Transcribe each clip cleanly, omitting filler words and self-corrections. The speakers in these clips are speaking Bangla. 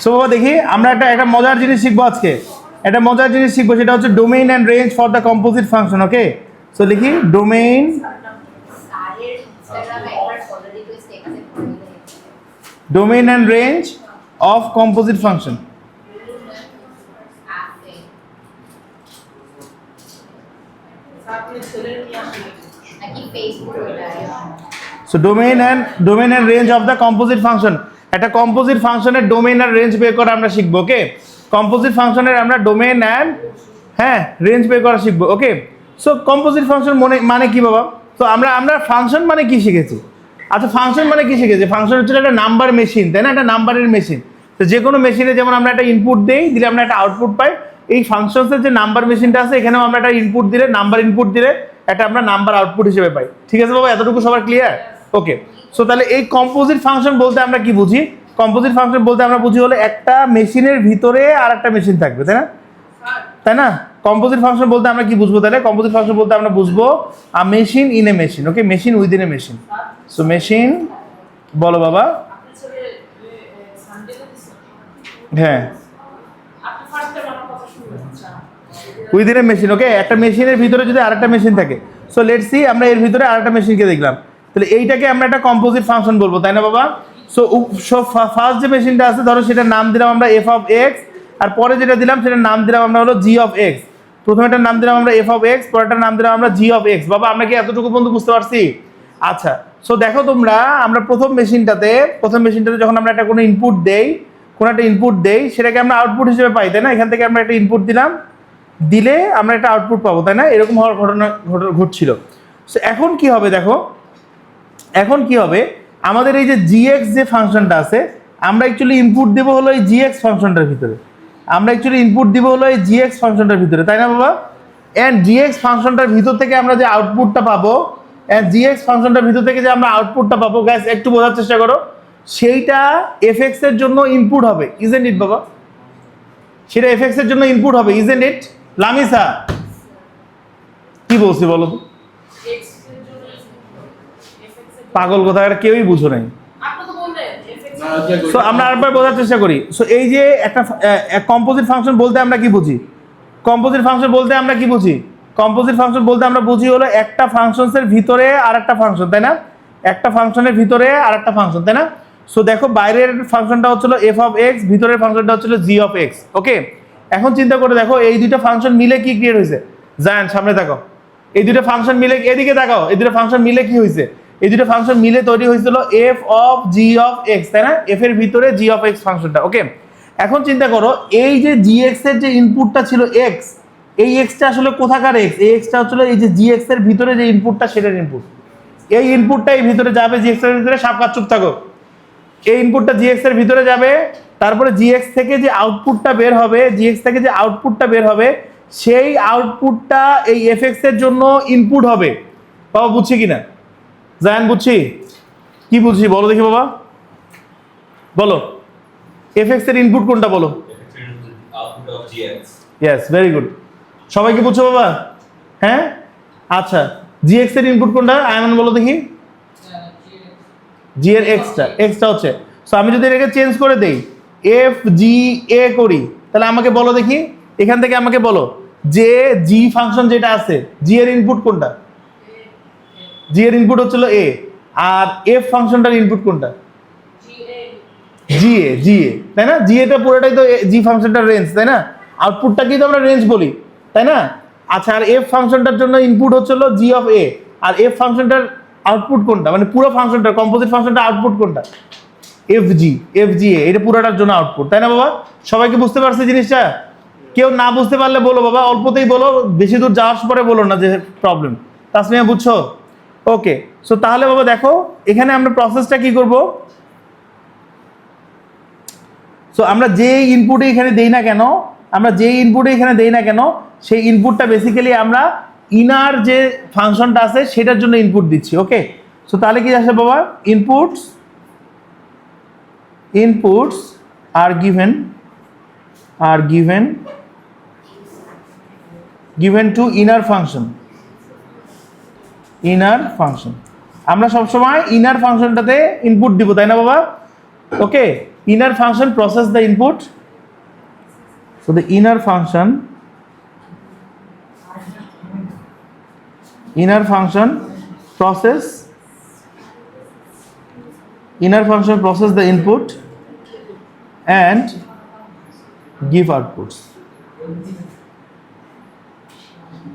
সো বাবা দেখি আমরা একটা মজার জিনিস শিখবো আজকে। একটা মজার জিনিস শিখবো, সেটা হচ্ছে domain and range for the composite function. Okay, so লিখি domain and range of composite function. So domain and range of the composite function. একটা কম্পোজিট ফাংশনের ডোমেইন আর রেঞ্জ বের করা আমরা শিখবো। ওকে, কম্পোজিট ফাংশনের আমরা ডোমেইন অ্যান্ড রেঞ্জ বের করা শিখবো। ওকে, সো কম্পোজিট ফাংশন মানে কি বাবা? তো আমরা ফাংশন মানে কি শিখেছি? আচ্ছা, ফাংশন মানে কি শিখেছি? ফাংশন হচ্ছে একটা নাম্বার মেশিন, তাই না? একটা নাম্বারের মেশিন। তো যে কোনো মেশিনে যেমন আমরা একটা ইনপুট দিই, দিলে আমরা একটা আউটপুট পাই। এই ফাংশনসের যে নাম্বার মেশিনটা আছে, এখানেও আমরা একটা ইনপুট দিলে, নাম্বার ইনপুট দিলে একটা আমরা নাম্বার আউটপুট হিসেবে পাই। ঠিক আছে বাবা, এতটুকু সবার ক্লিয়ার? ওকে, সো তাহলে এই কম্পোজিট ফাংশন বলতে আমরা কি বুঝি? কম্পোজিট ফাংশন বলতে আমরা বুঝি হলো একটা মেশিনের ভিতরে আর একটা মেশিন থাকবে, তাই না? কম্পোজিট ফাংশন বলতে আমরা কি বুঝবো তাহলে? কম্পোজিট ফাংশন বলতে আমরা বুঝবো a machine in a machine. Okay, machine within a machine. So machine, বলো বাবা। হ্যাঁ, উইদিন এ মেশিন। ওকে, একটা মেশিনের ভিতরে যদি আরেকটা মেশিন থাকে, সো লেটস সি আমরা এর ভিতরে আরেকটা মেশিনকে দেখলাম, তাহলে এইটাকে আমরা একটা কম্পোজিট ফাংশন বলবো, তাই না বাবা? সো ফার্স্ট যে মেশিনটা আছে, ধরো সেটার নাম দিলাম আমরা এফ অফ এক্স, আর পরে যেটা দিলাম সেটার নাম দিলাম আমরা হলো জি অফ এক্স। প্রথমেটার নাম দিলাম আমরা এফ অফ এক্স, পরেরটার নাম দিলাম আমরা জি অফ এক্স। বাবা আমরা কি এতটুকু পর্যন্ত বুঝতে পারছি? আচ্ছা, সো দেখো তোমরা, আমরা প্রথম মেশিনটাতে যখন আমরা একটা কোনো ইনপুট দেই, সেটাকে আমরা আউটপুট হিসেবে পাই, তাই না? এখান থেকে আমরা একটা ইনপুট দিলে আমরা একটা আউটপুট পাবো, তাই না? এরকম হওয়ার ঘটনা ঘটছিল। সো এখন কি হবে দেখো, এখন কি হবে, আমাদের এই যে জিএক্স যে ফাংশনটা আছে, আমরা অ্যাকচুয়ালি ইনপুট দেবো হলো এই জিএক্স ফাংশনটার ভিতরে। তাই না বাবা? এন্ড জিএক্স ফাংশনটার ভিতর থেকে আমরা যে আউটপুটটা পাবো, গাইস একটু বোঝার চেষ্টা করো, সেইটা এফএক্স এর জন্য ইনপুট হবে, ইজেন্ট ইট বাবা? সেটা এফএক্স এর জন্য ইনপুট হবে, ইজেন্ট ইট? লামিসা কি বলছি বলো তো? পাগল কথা কেউই বুঝো নাই। সো আমরা আরেকবার বোঝার চেষ্টা করি। সো এই যে একটা কম্পোজিট ফাংশন বলতে আমরা কি বুঝি? কম্পোজিট ফাংশন বলতে আমরা বুঝি হলো একটা ফাংশনসের ভিতরে আর একটা ফাংশন, তাই না? একটা ফাংশনের ভিতরে আর একটা ফাংশন, তাই না? সো দেখো, বাইরের ফাংশনটা হচ্ছিল এফ অফ এক্স, ভিতরের ফাংশনটা হচ্ছিল জি অফ এক্স। ওকে, এখন চিন্তা করে দেখো, এই দুটো ফাংশন মিলে কি ক্রিয়েট হয়েছে? জায়ান সামনে তাকাও, এই দুটো ফাংশন মিলে, এদিকে তাকাও, এই দুটো ফাংশন মিলে কি হয়েছে? এই দুটো ফাংশন মিলে তৈরি হয়েছিল F of G of x, তাই না? এফ এর ভিতরে জি অফ এক্স ফাংশনটা। ওকে, এখন চিন্তা করো, এই যে জি এক্স এর যে ইনপুটটা ছিল এক্স, এই এক্সটা আসলে কোথাকার এক্স? এই এক্সটা হচ্ছিল এই যে জি এক্স এর ভিতরে যে ইনপুটটা, সেটার ইনপুট। এই ইনপুটটা এই ভিতরে যাবে, জি এক্স এর ভিতরে, সাপ কাজ চুপ থাকো। এই ইনপুটটা জি এক্স এর ভিতরে যাবে, তারপরে জি এক্স থেকে যে আউটপুটটা বের হবে, সেই আউটপুটটা এই এফ এক্স এর জন্য ইনপুট হবে। বাবা বুঝছি কিনা? জায়ান বুঝছি? কি বুঝছি বলো দেখি বাবা, বলো। এফ এক্স এর ইনপুট কোনটা বলো? Yes, very good. সবাই কি বুঝছো বাবা? হ্যাঁ, আচ্ছা, জি এক্স এর ইনপুট কোনটা? আয়মান বলো দেখি। জি এর এক্সটা হচ্ছে, সো আমি যদি এটাকে চেঞ্জ করে দেই, এফ জি এ করি, তাহলে আমাকে বলো দেখি, এখান থেকে আমাকে বলো যে জি ফাংশন যেটা আছে, জি এর ইনপুট কোনটা? জি এর ইনপুট হচ্ছিল এ, আর এফ ফাংশনটার ইনপুট কোনটা? জি এ, তাই না? জি এটা পুরোটাই তো জি ফাংশনটার রেঞ্জ, তাই না? আউটপুটটাকেই তো আমরা রেঞ্জ বলি, তাই না? আচ্ছা, আর এফ ফাংশনটার জন্য ইনপুট হচ্ছিল জি অফ এ, আর এফ ফাংশনটার আউটপুট কোনটা? মানে পুরো ফাংশনটা, কম্পোজিট ফাংশনটা আউটপুট কোনটা? এফ জি এ, এটা পুরোটার জন্য আউটপুট, তাই না বাবা? সবাইকে বুঝতে পারছে জিনিসটা? কেউ না বুঝতে পারলে বলো বাবা, অল্পতেই বলো, বেশি দূর যাওয়ার পরে বলো না যে প্রবলেম। তাসমিয়া বুঝছো? ওকে, সো তাহলে বাবা দেখো, এখানে আমরা প্রসেসটা কি করব? সো আমরা যে ইনপুটে এখানে দেই না কেন, সেই ইনপুটটা বেসিক্যালি আমরা ইনার যে ফাংশনটা আছে সেটার জন্য ইনপুট দিচ্ছি। ওকে, সো তাহলে কি আসে বাবা? ইনপুটস আর given to inner function। আমরা সবসময় ইনার ফাংশনটাতে ইনপুট দিব, তাই না বাবা? ওকে, inner function process the input. So the inner function process the input and give outputs.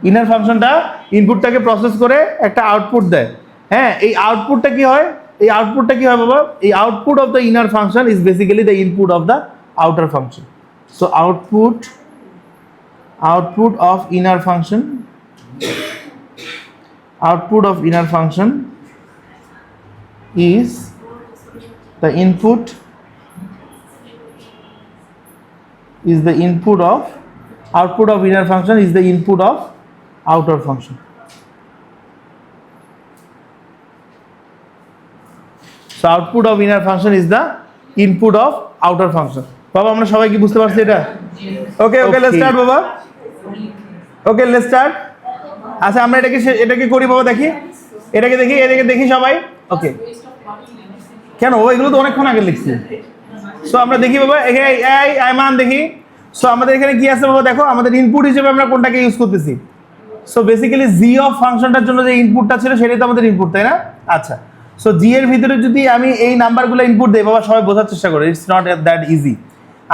Inner ফাংশনটা ইনপুটটাকে প্রসেস করে একটা আউটপুট দেয়। হ্যাঁ, এই আউটপুটটা কি হয়? এই আউটপুটটা কি হয় বাবা? এই output of the inner function is basically the input of the outer function. So output of inner function is the input of output of inner function is the input of outer function. So output of inner function is the input of outer function. বাবা আমরা সবাই কি বুঝতে পারছি এটা? ওকে লেটস স্টার্ট বাবা। Okay let's start. আচ্ছা আমরা এটাকে করি বাবা, দেখি এটাকে দেখি সবাই। ওকে কেন এগুলো তো অনেকক্ষণ আগে লিখছি। সো আমরা দেখি বাবা, এই আইমান দেখি। সো আমাদের এখানে কি আছে বাবা? দেখো আমাদের ইনপুট হিসেবে আমরা কোনটাকে ইউজ করতেছি। সো বেসিক্যালি জি অফ ফাংশনটার জন্য যে ইনপুটটা ছিল সেটাই তো আমাদের ইনপুট, তাই না? আচ্ছা, সো জি এর ভিতরে যদি আমি এই নাম্বারগুলো ইনপুট দেই বাবা, সবাই বোঝার চেষ্টা করো, ইটস নট দ্যাট ইজি।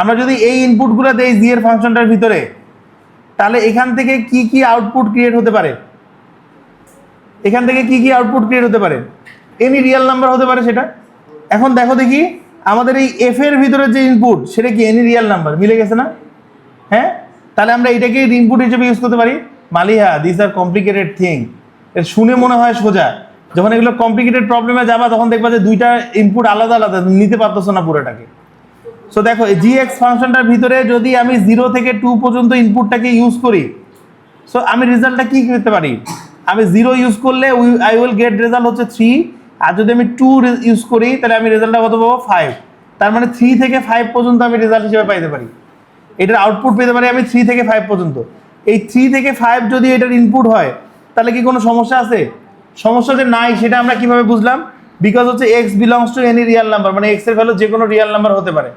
আমরা যদি এই ইনপুটগুলো দেই জি এর ফাংশনটার ভিতরে, তাহলে এখান থেকে কি কি আউটপুট ক্রিয়েট হতে পারে? এনি রিয়েল নাম্বার হতে পারে সেটা। এখন দেখো দেখি আমাদের এই এফ এর ভিতরে যে ইনপুট সেটা কি এনি রিয়েল নাম্বার? মিলে গেছে না? হ্যাঁ, তাহলে আমরা এটাকে ইনপুট হিসেবে ইউজ করতে পারি। Maliha, this are complicated thing. এর শুনে মনে হয় সোজা, যখন এগুলো কমপ্লিকেটেড প্রবলেমে যাবা তখন দেখবা যে দুইটা ইনপুট আলাদা আলাদা, নিতে পারতেছো না পুরোটাকে। সো দেখো জি এক্স ফাংশনটার ভিতরে যদি আমি 0 থেকে 2 পর্যন্ত ইনপুটটাকে ইউজ করি, সো আমি রেজাল্টটা কি করতে পারি? আমি 0 ইউজ করলে আই উইল গেট রেজাল্ট হচ্ছে 3, আর যদি আমি 2 ইউজ করি তাহলে আমি রেজাল্টটা কত পাবো? 5। তার মানে 3 থেকে 5 পর্যন্ত আমি রেজাল্ট হিসেবে পাইতে পারি। এটার আউটপুট পেতে পারি আমি 3 থেকে 5 পর্যন্ত। এই 3 থেকে 5 যদি এটার ইনপুট হয় তাহলে কি কোনো সমস্যা আছে? সমস্যা যে নাই সেটা আমরা কিভাবে বুঝলাম? বিকজ হচ্ছে x belongs to any real number, মানে এক্স এর ভ্যালু যে কোনো রিয়েল নাম্বার হতে পারে।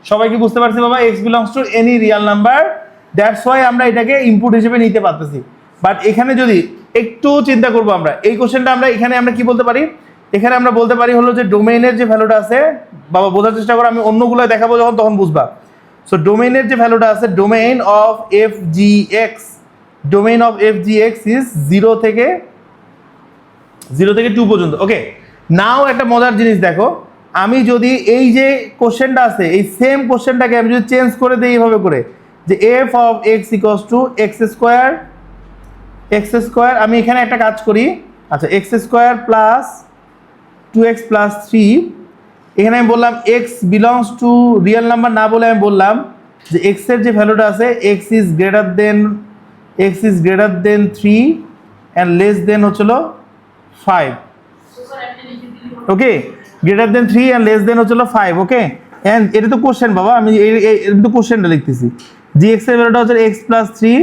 সবাই কি বুঝতে পারছি বাবা? X belongs to any real number, that's why আমরা এটাকে ইনপুট হিসেবে নিতে পারতেছি। বাট এখানে যদি একটু চিন্তা করবো আমরা, এই কোশ্চেনটা আমরা কি বলতে পারি? এখানে আমরা বলতে পারি হলো যে ডোমেইনের যে ভ্যালুটা আছে, বাবা বোঝার চেষ্টা করো, আমি অন্যগুলো দেখাবো যখন তখন বুঝবা। সো ডোমেইনের যে ভ্যালুটা আছে, domain of f g x is 0 থেকে 2 পর্যন্ত। ওকে, নাও একটা মজার জিনিস দেখো, আমি যদি এই যে কোশ্চেনটা আছে এই সেম কোশ্চেনটাকে আমি যদি চেঞ্জ করে দিই এইভাবে করে, যে F of x equals to x square, আমি এখানে একটা কাজ করি। আচ্ছা, x square plus 2x plus 3, এখানে আমি বললাম x belongs to real number না বলে আমি বললাম যে এক্স এর যে ভ্যালুটা আছে x is greater than 3 and less than হচ্ছিল 5। Okay, greater than 3 and less than হচ্ছিল 5। ওকে, অ্যান্ড এটা তো কোশ্চেন বাবা, আমি এটা তো কোশ্চেনটা লিখতেছি। জি এক্স এর ভ্যালুটা হচ্ছে এক্স প্লাস 3,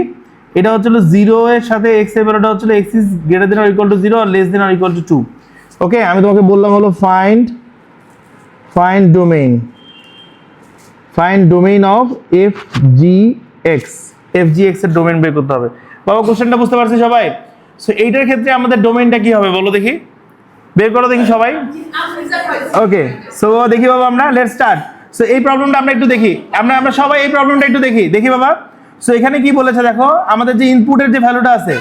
এটা হচ্ছিল 0 এর সাথে এক্স এর ভ্যালুটা হচ্ছিল x is greater than or equal to 0 আর less than or equal to 2। Okay, আমি তোমাকে বললাম হলো find domain of f g x এর ডোমেইন বের করতে হবে। বাবা কোশ্চেনটা বুঝতে পারছি সবাই? সো এইটার ক্ষেত্রে আমাদের ডোমেইনটা কি হবে বলো দেখি, বের করো দেখি সবাই। ওকে, সো দেখি বাবা আমরা লেটস স্টার্ট। সো এই প্রবলেমটা আমরা একটু দেখি, আমরা সবাই এই প্রবলেমটা একটু দেখি বাবা। সো এখানে কি বলেছে দেখো, আমাদের যে ইনপুটের যে ভ্যালুটা আছে,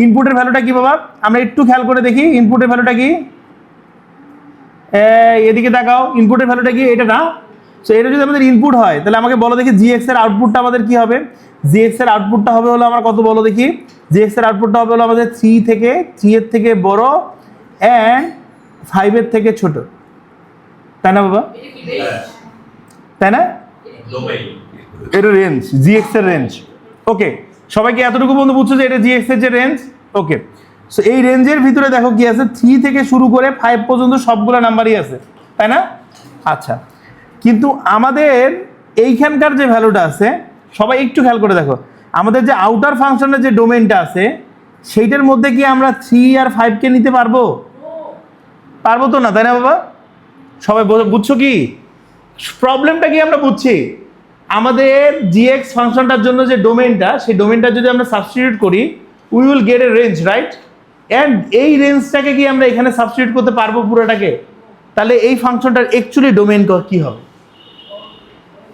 ইনপুটের ভ্যালুটা কি বাবা? আমরা একটু খেয়াল করে দেখি ইনপুটের ভ্যালুটা কি। এদিকে তাকাও, ইনপুটের ভ্যালুটা কি? এটা না? সো এটা যদি আমাদের ইনপুট হয় তাহলে আমাকে বলো দেখি জি এক্স এর আউটপুটটা আমাদের কি হবে? জি এক্স এর আউটপুটটা হবে হলো আমার কত বলো দেখি? জি এক্স এর আউটপুটটা হবে হলো আমাদের 3 এর থেকে বড় অ্যান্ড 5 এর থেকে ছোট, তাই না বাবা? তাই না? এটা রেঞ্জ, জি এক্স এর রেঞ্জ। ওকে, সবাইকে এতটুকু পর্যন্ত বুঝছো যে এটা জি এক্স এর যে রেঞ্জ? ওকে, সো এই রেঞ্জের ভিতরে দেখো কি আছে, 3 থেকে শুরু করে 5 পর্যন্ত সবগুলো নাম্বারই আছে, তাই না? আচ্ছা, কিন্তু আমাদের এইখানকার যে ভ্যালুটা আছে, সবাই একটু খেয়াল করে দেখো, আমাদের যে আউটার ফাংশনের যে ডোমেইনটা আছে সেইটার মধ্যে কি আমরা 3 আর 5কে নিতে পারবো তো না, তাই না বাবা? সবাই বুঝছো কি? প্রবলেমটা কি আমরা বুঝছি, আমাদের gx ফাংশনটার জন্য যে ডোমেইনটা, সেই ডোমেইনটা যদি আমরা সাবস্টিটিউট করি we will get a range, right? And এই রেঞ্জটাকে কি আমরা এখানে সাবস্টিটিউট করতে পারবো পুরোটাকে? তাহলে এই ফাংশনটার অ্যাকচুয়ালি ডোমেইন কি হবে?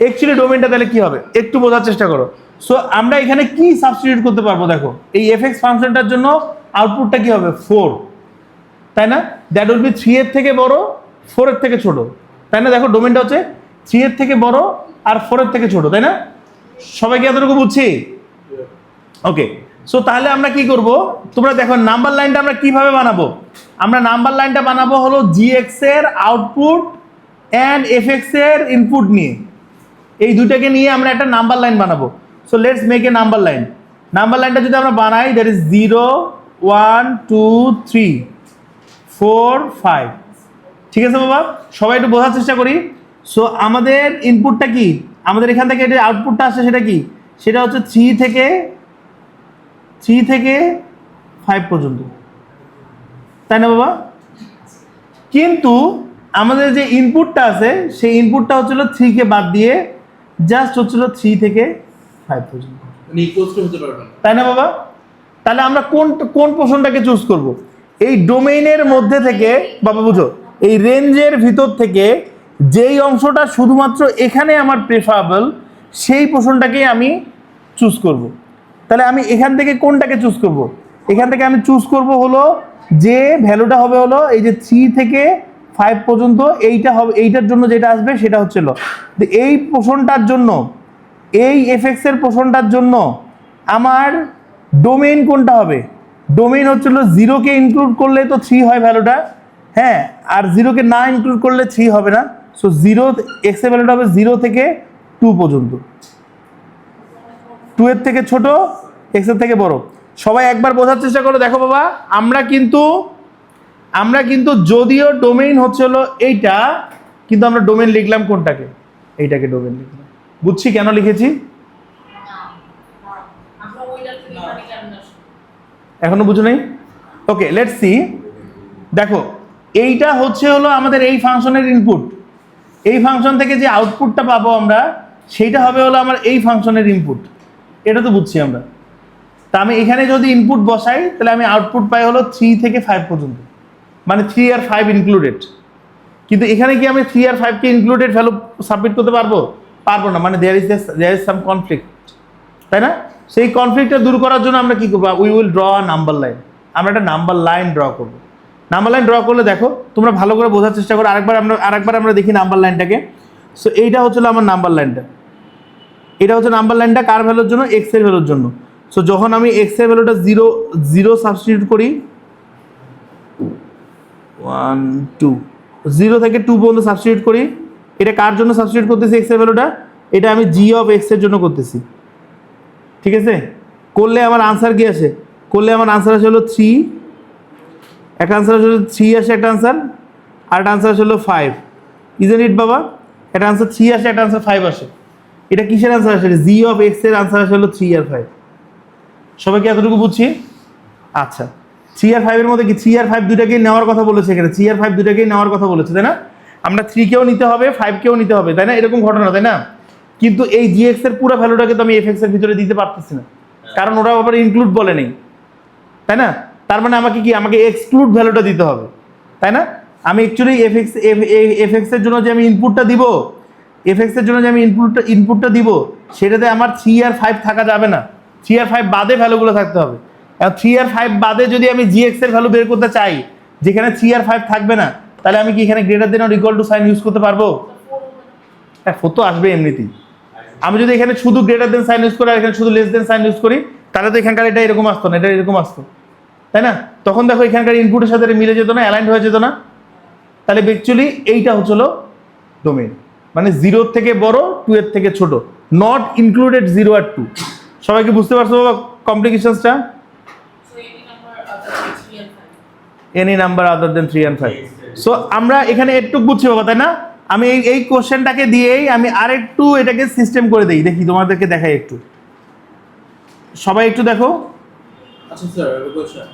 অ্যাকচুয়ালি ডোমেইনটা তাহলে কি হবে একটু বোঝার চেষ্টা করো। সো আমরা এখানে কি সাবস্টিটিউট করতে পারবো, দেখো এই fx ফাংশনটার জন্য আউটপুটটা কি হবে 4, তাই না? দ্যাট উইল বি 3 এর থেকে বড় 4 এর থেকে ছোট, তাই না? দেখো ডোমেইনটা হচ্ছে 3 এর থেকে বড় আর 4 এর থেকে ছোট, তাই না? সবাইকে এতটুকু বুঝছি? ওকে, সো তাহলে আমরা কি করব, তোমরা দেখো নাম্বার লাইনটা আমরা কিভাবে বানাবো। আমরা নাম্বার লাইনটা বানাবো হলো gx এর আউটপুট এন্ড fx এর ইনপুট নিয়ে, এই দুইটাকে নিয়ে আমরা একটা নাম্বার লাইন বানাবো। So let's make a number line. Number লাইনটা যদি আমরা বানাই, দ্যাট ইজ 0 1 2 3 4 5, ঠিক আছে বাবা? সবাই একটু বোঝার চেষ্টা করি। সো আমাদের ইনপুটটা কি, আমাদের এখান থেকে যে আউটপুটটা আসে সেটা কি, সেটা হচ্ছে 3 থেকে 5 পর্যন্ত, তাই না বাবা? কিন্তু আমাদের যে ইনপুটটা আছে সেই ইনপুটটা হচ্ছিল 3 কে বাদ দিয়ে জাস্ট হচ্ছিল 3 থেকে 5 পর্যন্ত, তাই না বাবা? তাহলে আমরা কোন পোর্শনটাকে চুজ করব? এই ডোমেইনের মধ্যে থেকে, বাবা বুঝো, এই রেঞ্জের ভিতর থেকে যেই অংশটা শুধুমাত্র এখানে আমার প্রেফারেবল সেই পোর্শনটাকেই আমি চুজ করব। তাহলে আমি এখান থেকে কোনটাকে চুজ করব? এখান থেকে আমি চুজ করব হলো যে ভ্যালুটা হবে হলো এই যে 3 থেকে 5 পর্যন্ত, এইটা হবে, এইটার জন্য যেটা আসবে সেটা হচ্ছিল এই পোর্শনটার জন্য, এই fx এর পোর্শনটার জন্য আমার ডোমেইন কোনটা হবে? ডোমেইন হচ্ছিল 0 কে ইনক্লুড করলে তো 3 হয় ভ্যালুটা, হ্যাঁ, আর 0 কে না ইনক্লুড করলে 3 হবে না। সো 0 x এর ভ্যালুটা হবে 0 থেকে 2 পর্যন্ত, 2 এর থেকে ছোট x এর থেকে বড়। সবাই একবার বোঝার চেষ্টা করো। দেখো বাবা, আমরা কিন্তু যদিও ডোমেইন হচ্ছে হলো এইটা, কিন্তু আমরা ডোমেইন লিখলাম কোনটাকে? এইটাকে ডোমেইন লিখলাম। বুঝছি কেন লিখেছি? এখনো বুঝো নাই? ওকে, লেটস সি। দেখো এইটা হচ্ছে হলো আমাদের এই ফাংশনের ইনপুট, এই ফাংশন থেকে যে আউটপুটটা পাবো আমরা সেইটা হবে হলো আমার এই ফাংশনের ইনপুট, এটা তো বুঝছি আমরা। তা আমি এখানে যদি ইনপুট বসাই তাহলে আমি আউটপুট পাই হলো 3 থেকে 5 পর্যন্ত, মানে 3 আর 5 ইনক্লুডেড। কিন্তু এখানে কি আমি 3 আর 5 কে ইনক্লুডেড ভ্যালু সাবমিট করতে পারবো না, মানে দেয়ার ইজ সাম কনফ্লিক্ট, তাই না? সেই কনফ্লিক্টটা দূর করার জন্য আমরা কি করবো? We will draw a number line. আমরা একটা নাম্বার লাইন ড্র করবো। নাম্বার লাইন ড্র করলে দেখো তোমরা ভালো করে বোঝার চেষ্টা করো। আরেকবার আমরা দেখি নাম্বার লাইনটাকে। সো এইটা হচ্ছিল আমার নাম্বার লাইনটা, এটা হচ্ছে নাম্বার লাইনটা কার ভ্যালুর জন্য? এক্স এর ভ্যালুর জন্য। সো যখন আমি এক্স এর ভ্যালুটা 0 সাবস্টিটিউট করি, 1 2 0 থেকে 2 পর্যন্ত সাবস্টিটিউট করি, এটা কার জন্য সাবস্টিটিউট করতেছি এক্স এর ভ্যালুটা? এটা আমি জি অফ এক্স এর জন্য করতেছি, ঠিক আছে? করলে আমার আনসার কি আসে? করলে আমার আনসার আসে হলো 3, একটা আনসার আসলে 3 আসে, একটা আনসার, আর একটা আনসার আসলে 5, ইজেন্ট ইট বাবা? একটা আনসার 3 আসে, একটা আনসার 5 আসে। এটা কিসের আনসার আসে? জি অফ এক্স এর আনসার আসে হলো 3 আর 5। সবাইকে এতটুকু বুঝছি? আচ্ছা, 3 আর 5 এর মধ্যে কি 3 আর 5 দুটাকেই নেওয়ার কথা বলেছে এখানে, 3 আর 5 দুটাকেই নেওয়ার কথা বলেছে, তাই না? আমরা 3 কেও নিতে হবে, 5 কেও নিতে হবে, তাই না? এরকম ঘটনা, তাই না? কিন্তু এই gx এর পুরো ভ্যালুটাকে তো আমি fx এর ভিতরে দিতে পারতেছি না, কারণ ওরা আবার ইনক্লুড বলে নেই, তাই না? তার মানে আমাকে এক্সক্লুড ভ্যালুটা দিতে হবে, তাই না? আমি অ্যাকচুয়ালি fx এর জন্য যে আমি ইনপুটটা দিব, fx এর জন্য যে আমি ইনপুটটা দিব সেটাতে আমার 3 আর 5 থাকা যাবে না, 3 আর 5 বাদে ভ্যালুগুলো থাকতে হবে। এখন 3 আর 5 বাদে যদি আমি gx এর ভ্যালু বের করতে চাই যেখানে 3 আর 5 থাকবে না, তাহলে আমি কি এখানে greater than or equal to sign use করতে পারবো? হ্যাঁ, 4 তো আসবে এমনিতেই। আমি যদি এখানে শুধু গ্রেটার দেন সাইন ইউজ করি আর এখানে শুধু লেস দেন সাইন ইউজ করি, তাহলে তো এখানকার এটা এরকম আসতো না, এটা এরকম আসতো, তাই না? তখন দেখো এখানকার ইনপুটের সাথে মিলে যেত না, অ্যালাইন্ড হয়ে যেত না। তাহলে অ্যাকচুয়ালি এইটা হচ্ছিল ডোমেইন, মানে 0 থেকে বড় 2 এর থেকে ছোট, নট ইনক্লুডেড 0 আর 2। সবাইকে বুঝতে পারছো বাবা কমপ্লিকেশনসটা? Any number other than 3 and 5। So আমরা এখানে একটু বুঝছি বাবা, তাই না? আমি এই কোশ্চেনটাকে দিয়েই আমি আরেকটু এটাকে সিস্টেম করে দেই, দেখি তোমাদেরকে দেখাই একটু। সবাই একটু দেখো। আচ্ছা স্যার, কোশ্চেন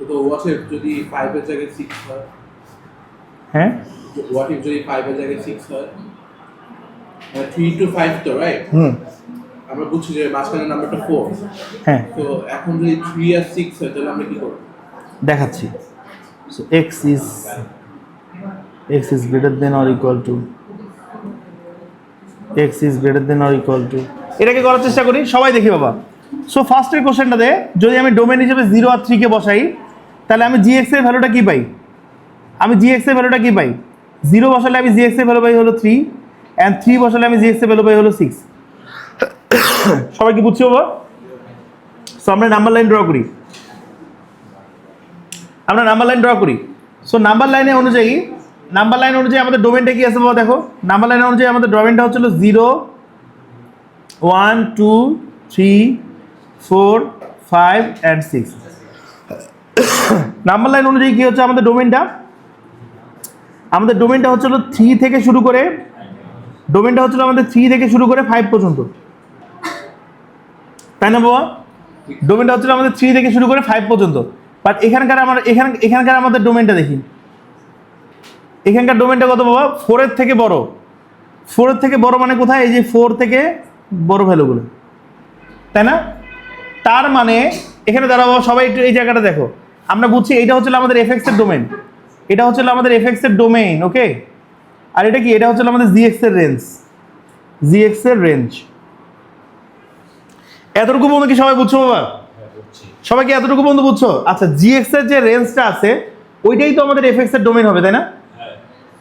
তো হোয়াট ইফ যদি 5 এর জায়গায় 6 হয়? হ্যাঁ, হোয়াট ইফ যদি 5 এর জায়গায় 6 হয়? 3 to 5 তো রাইট হুম আমরা বুঝছি যে মাঝখানে নাম্বারটা 4 হ্যাঁ তো এখন যদি 3 আর 6 হয় তাহলে আমরা কি করব দেখাচ্ছি so x is greater than or equal to x is greater than or equal to এটাকে করার চেষ্টা করি সবাই দেখি বাবা সো ফার্স্টের কোশ্চেনটাতে যদি আমি ডোমেন হিসেবে 0 আর 3 কে বসাই তাহলে আমি gx এর ভ্যালুটা কি পাই 0 বসালে আমি gx এর ভ্যালু পাই হলো 3 এন্ড 3 বসালে আমি gx এর ভ্যালু পাই হলো 6 সবাই কি বুঝছো বাবা সো আমরা নাম্বার লাইন ড্র করি সো নাম্বার লাইন অনুযায়ী আমাদের ডোমেনটা কি আছে বাবা দেখো নাম্বার লাইন অনুযায়ী আমাদের ডোমেনটা হচ্ছিল 0 1 2 3 4 5 and 6 নাম্বার লাইন অনুযায়ী কি হচ্ছে আমাদের ডোমেনটা হচ্ছিল 3 থেকে শুরু করে 5 পর্যন্ত তাই না বাবা ডোমেনটা হচ্ছিল আমাদের 3 থেকে শুরু করে 5 পর্যন্ত বাট এখানকার আমাদের ডোমেনটা দেখি এখানকার ডোমেনটা কত বাবা 4 এর থেকে বড় মানে কোথায় এই যে 4 থেকে বড় ভ্যালুগুলো তাই না তার মানে এখানে দাঁড়াও বাবা সবাই একটু এই জায়গাটা দেখো আমরা বুঝছি এটা হচ্ছে আমাদের fx এর ডোমেন ওকে আর এটা কি এটা হচ্ছে আমাদের gx এর রেঞ্জ এতটুকু পর্যন্ত কি সবাই বুঝছো বাবা সবাই কি এতটুকু পর্যন্ত বুঝছো আচ্ছা gx এর যে রেঞ্জটা আছে ওইটাই তো আমাদের fx এর ডোমেন হবে তাই না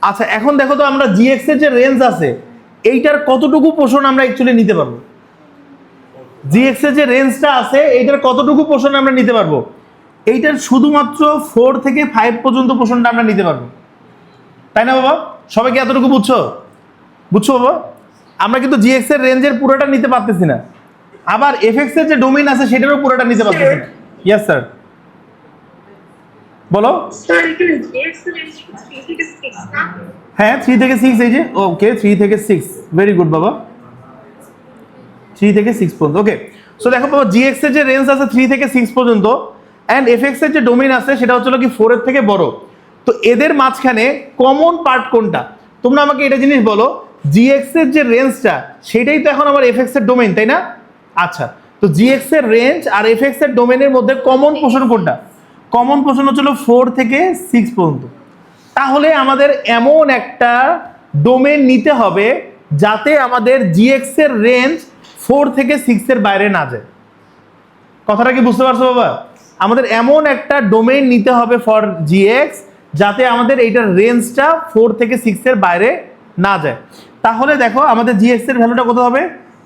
আচ্ছা এখন দেখো তো আমরা gx এর যে রেঞ্জ আছে এইটার কতটুকু পোর্শন আমরা অ্যাকচুয়ালি নিতে পারবো gx এর যে রেঞ্জটা আছে এইটার কতটুকু পোর্শন আমরা নিতে পারবো এইটার শুধুমাত্র 4 থেকে 5 পর্যন্ত পোর্শনটা আমরা নিতে পারবো তাই না বাবা সবাই কি এতটুকু বুঝছো বাবা আমরা কিন্তু gx এর রেঞ্জের পুরোটা নিতে পারতেছি না আবার fx এর যে ডোমেইন আছে সেটারও পুরোটা নিতে পারতেছি না ইয়েস স্যার বলো স্যার এখানে gx এর রেঞ্জ 3 থেকে 6 না হ্যাঁ 3 থেকে 6 এই যে ওকে 3 থেকে 6 ভেরি গুড বাবা 3 থেকে 6 পর্যন্ত ওকে সো দেখো বাবা gx এর যে রেঞ্জ আছে 3 থেকে 6 পর্যন্ত এন্ড fx এর যে ডোমেইন আছে সেটা হচ্ছে কি 4 এর থেকে বড় তো এদের মাঝখানে কমন পার্ট কোনটা তোমরা আমাকে এটা জিনিস বলো gx এর যে রেঞ্জটা সেটাই তো এখন আমার fx এর ডোমেইন তাই না আচ্ছা তো gx এর রেঞ্জ আর fx এর ডোমেইনের মধ্যে কমন পোর্শন কোনটা কমন পোর্শন হচ্ছে 4 থেকে 6 পর্যন্ত তাহলে আমাদের এমন একটা ডোমেইন নিতে হবে যাতে আমাদের gx এর রেঞ্জ 4 থেকে 6 এর বাইরে না যায় কথাটা কি বুঝতে পারছো বাবা আমাদের এমন একটা ডোমেইন নিতে হবে ফর gx যাতে আমাদের এইটার রেঞ্জটা 4 থেকে 6 এর বাইরে না যায় তাহলে দেখো আমাদের gx এর ভ্যালুটা কত হবে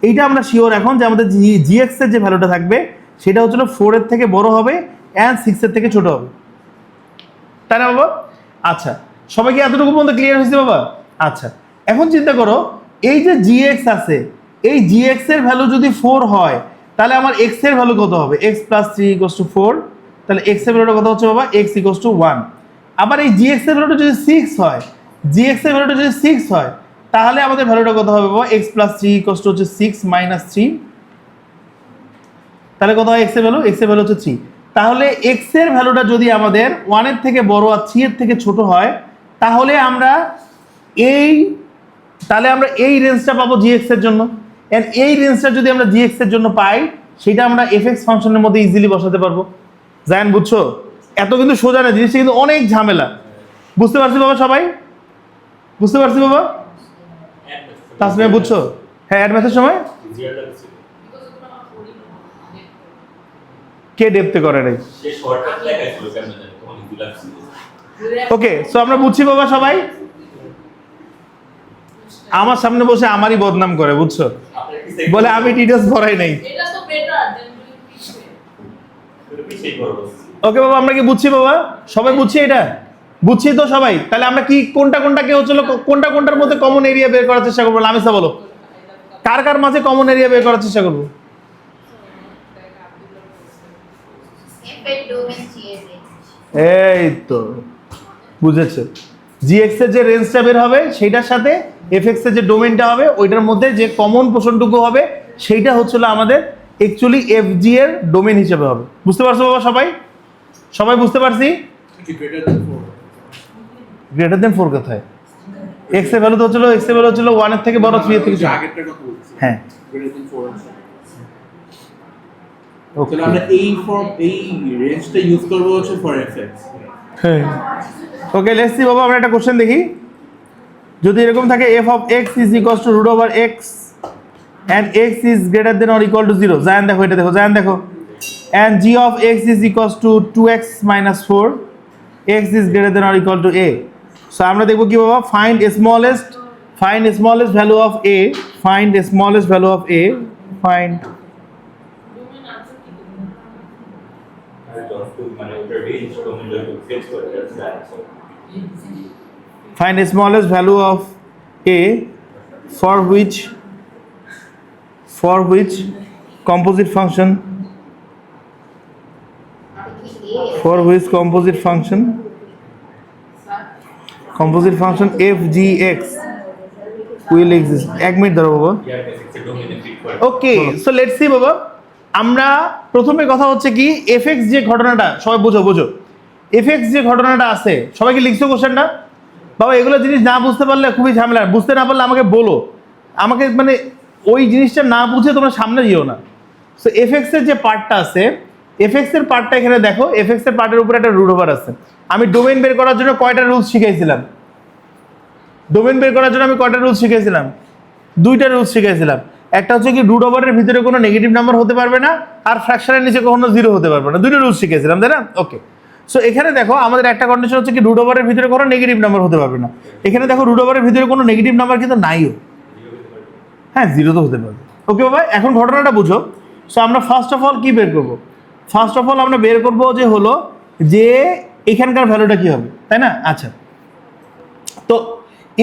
এইটা আমরা শিওর এখন যে আমাদের gx এর যে ভ্যালুটা থাকবে সেটা হচ্ছে 4 এর থেকে বড় হবে এন্ড 6 এর থেকে ছোট হবে তাই না বাবা আচ্ছা সবাই কি এতটুকু পর্যন্ত ক্লিয়ার হয়েছে বাবা আচ্ছা এখন চিন্তা করো এই যে gx আছে এই gx এর ভ্যালু যদি 4 হয় তাহলে আমার x এর ভ্যালু কত হবে x + 3 = 4 তাহলে x এর ভ্যালুটা কত হচ্ছে বাবা x = 1 আবার এই gx এর ভ্যালুটা যদি 6 হয় তাহলে আমাদের ভ্যালুটা কত হবে বাবা x + 3 = 6 - 3 তাহলে কত হয় x এর ভ্যালু হচ্ছে 3 তাহলে x এর ভ্যালুটা যদি আমাদের 1 এর থেকে বড় আর 3 এর থেকে ছোট হয় তাহলে আমরা এই রেঞ্জটা পাবো gx এর জন্য এন্ড এই রেঞ্জটা যদি আমরা gx এর জন্য পাই সেটা আমরা fx ফাংশনের মধ্যে ইজিলি বসাতে পারবো জানেন বুঝছো এত কিন্তু সোজা না জিনিসটা কিন্তু অনেক ঝামেলা বুঝতে পারছি বাবা সবাই বুঝতে পারছি বাবা তাসমিয়া বুঝছো হ্যাঁ অ্যাড ম্যাথের সময় কে ডেপতে করে নাই ওকে সো আমরা বুঝছি বাবা সবাই আমার সামনে বসে আমারই বদনাম করে বুঝছো বলে আমি ডিটেইলস পড়াই নাই এটা তো বেটার দেন ওকে বাবা আমরা কি বুঝছি বাবা সবাই বুঝছি এটা বুঝছি তো সবাই তাহলে আমরা কি কোনটা কে হচ্ছিল কোনটার মধ্যে কমন এরিয়া বের করার চেষ্টা করবো লামিসা বলো কার মাঝে কমন এরিয়া বের করার চেষ্টা করবো এই তো বুঝেছো gx এর যে রেঞ্জটা বের হবে সেইটার সাথে fx এর যে ডোমেইনটা হবে ওইটার মধ্যে যে কমন পোর্শনটুকু হবে সেইটা হচ্ছিল আমাদের অ্যাকচুয়ালি fg এর ডোমেইন হিসেবে হবে বুঝতে পারছো বাবা সবাই বুঝতে পারছি কি greater than 4 গ্রেটার দেন 4 কোথায় x এর ভ্যালু তো হচ্ছিল 1 এর থেকে বড় 3 এর থেকে ছোট। আগেরটার কথা বলছি হ্যাঁ greater than 4 আছে ওকে তাহলে আমরা এই রেঞ্জটা ইউজ করব হচ্ছে ফর fx হ্যাঁ ওকে লেটস সি বাবা আমরা একটা কোশ্চেন দেখি যদি এরকম থাকে f of x is equals to root over x and x is greater than or equal to 0 Zayan দেখো এটা দেখো জায়ান দেখো and g of x is equals to 2x minus 4 x is greater than or equal to a so আমরা দেখব কি বাবা find smallest value of a find smallest value of a find find the smallest value of a for which composite function f g x will exist এক মিনিট ধরো বাবা ওকে সো লেটস সি বাবা আমরা প্রথমে কথা হচ্ছে কি fx যে ঘটনাটা সবাই বোঝো fx যে ঘটনাটা আছে সবাই কি লিখছো কোশ্চেনটা বাবা এগুলো জিনিস না বুঝতে পারলে খুবই ঝামেলা বুঝতে না পারলে আমাকে বলো আমাকে মানে ওই জিনিসটা না বুঝে তোমরা সামনে যেও না সো fx এর যে পার্টটা আছে fx এর পার্টটা এখানে দেখো fx এর পার্টের উপরে একটা রুট ওভার আছে আমি ডোমেইন বের করার জন্য কয়টা রুলস শিখাইছিলাম দুইটা রুলস শিখাইছিলাম একটা হচ্ছে কি রুট ওভারের ভিতরে কোনো নেগেটিভ নাম্বার হতে পারবে না আর ফ্র্যাকশনের নিচে কখনো 0 হতে পারবে না দুইটা রুলস শিখাইছিলাম তাই না ওকে সো এখানে দেখো আমাদের একটা কন্ডিশন হচ্ছে কি রুট ওভারের ভিতরে কোনো নেগেটিভ নাম্বার হতে পারবে না এখানে দেখো রুট ওভারের ভিতরে কোনো নেগেটিভ নাম্বার কিন্তু নাইও হ্যাঁ 0 তো হতে পারবে ওকে বাবা এখন ঘটনাটা বুঝো সো আমরা ফার্স্ট অফ অল কি বের করব আমরা বের করব যে হলো যে এখানকার ভ্যালুটা কি হবে তাই না আচ্ছা তো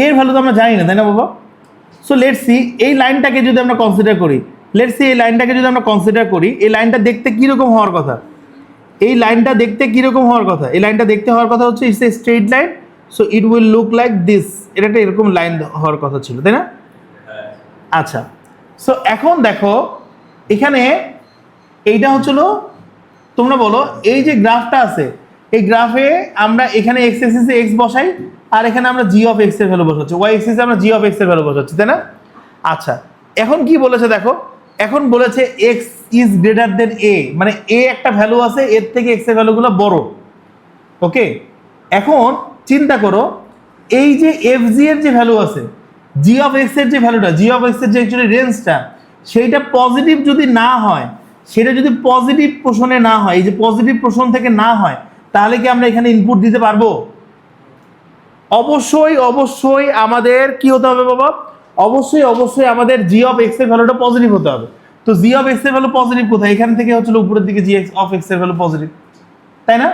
এর ভ্যালু তো আমরা জানি না তাই না বাবা সো লেটস সি এই লাইনটাকে যদি আমরা কনসিডার করি এই লাইনটা দেখতে কিরকম হওয়ার কথা এই লাইনটা দেখতে হওয়ার কথা হচ্ছে it's a straight line so it will look like this এটা একটা এরকম লাইন হওয়ার কথা ছিল তাই না আচ্ছা সো এখন দেখো এখানে এইটা হচ্ছিল তোমরা বলো এই যে গ্রাফটা আছে এই গ্রাফে আমরা এখানে x অ্যাক্সিসে x বসাই আর এখানে আমরা g of x এর ভ্যালু বসাচ্ছি y অ্যাক্সিসে আমরা g of x এর ভ্যালু বসাচ্ছি তাই না আচ্ছা এখন কি বলেছে দেখো এখন বলেছে x is greater than a মানে a একটা ভ্যালু আছে এর থেকে x এর ভ্যালুগুলো বড় ওকে এখন চিন্তা করো এই যে fg এর যে ভ্যালু আছে g of x এর যে ভ্যালুটা g of x এর যে অ্যাকচুয়ালি রেঞ্জটা সেইটা পজিটিভ যদি না হয় সেটা যদি পজিটিভ পোর্শনে না হয় এই যে পজিটিভ পোর্শন থেকে না হয় তাহলে কি আমরা এখানে ইনপুট দিতে পারবো অবশ্যই আমাদের কি হতে হবে বাবা অবশ্যই আমাদের g of x এর ভ্যালুটা পজিটিভ হতে হবে তো g of x এর ভ্যালু পজিটিভ কোথায় এখান থেকে হচ্ছে উপরের দিকে g of x এর ভ্যালু পজিটিভ তাই না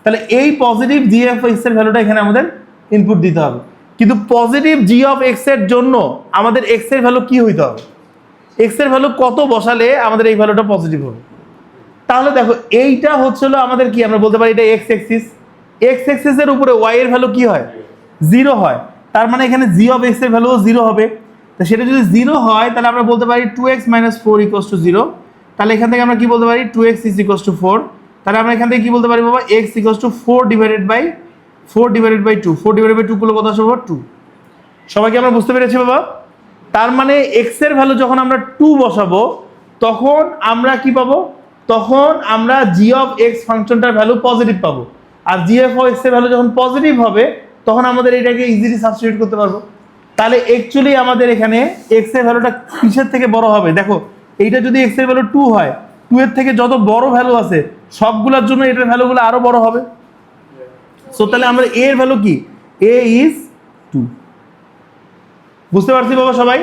তাহলে এই পজিটিভ g of x এর ভ্যালুটা এখানে আমাদের ইনপুট দিতে হবে কিন্তু পজিটিভ g of x এর জন্য আমাদের x এর ভ্যালু কি হইতে হবে x এর ভ্যালু কত বসালে আমাদের এই ভ্যালুটা পজিটিভ হবে তাহলে দেখো এইটা হচ্ছিল আমাদের কি আমরা বলতে পারি এটা x অ্যাক্সিস এর উপরে y এর ভ্যালু কি হয় 0 হয় তার মানে এখানে g of x এর ভ্যালু 0 হবে তো সেটা যদি 0 হয় তাহলে আমরা বলতে পারি 2x - 4 = 0 তাহলে এখান থেকে আমরা কি বলতে পারি 2x = 4 তাহলে আমরা এখান থেকে কি বলতে পারি বাবা x = 4 / 2 4/2 করলে কত আসবে 2 সবাই কি আমরা বুঝতে পেরেছি বাবা তার মানে x এর ভ্যালু যখন আমরা 2 বসাবো তখন আমরা কি পাবো তখন আমরা g of x ফাংশনটার ভ্যালু পজিটিভ পাবো আর g of x এর ভ্যালু যখন পজিটিভ হবে তখন আমাদের এটাকে ইজিলি সাবস্টিটিউট করতে পারবো তাহলে অ্যাকচুয়ালি আমাদের এখানে x এর ভ্যালুটা কিসের থেকে বড় হবে দেখো এইটা যদি x এর ভ্যালু 2 হয় 2 এর থেকে যত বড় ভ্যালু আছে সবগুলোর জন্য এটার ভ্যালুগুলো আরো বড় হবে সো তাহলে আমরা a এর ভ্যালু কি a is 2 বুঝতে পারছি বাবা সবাই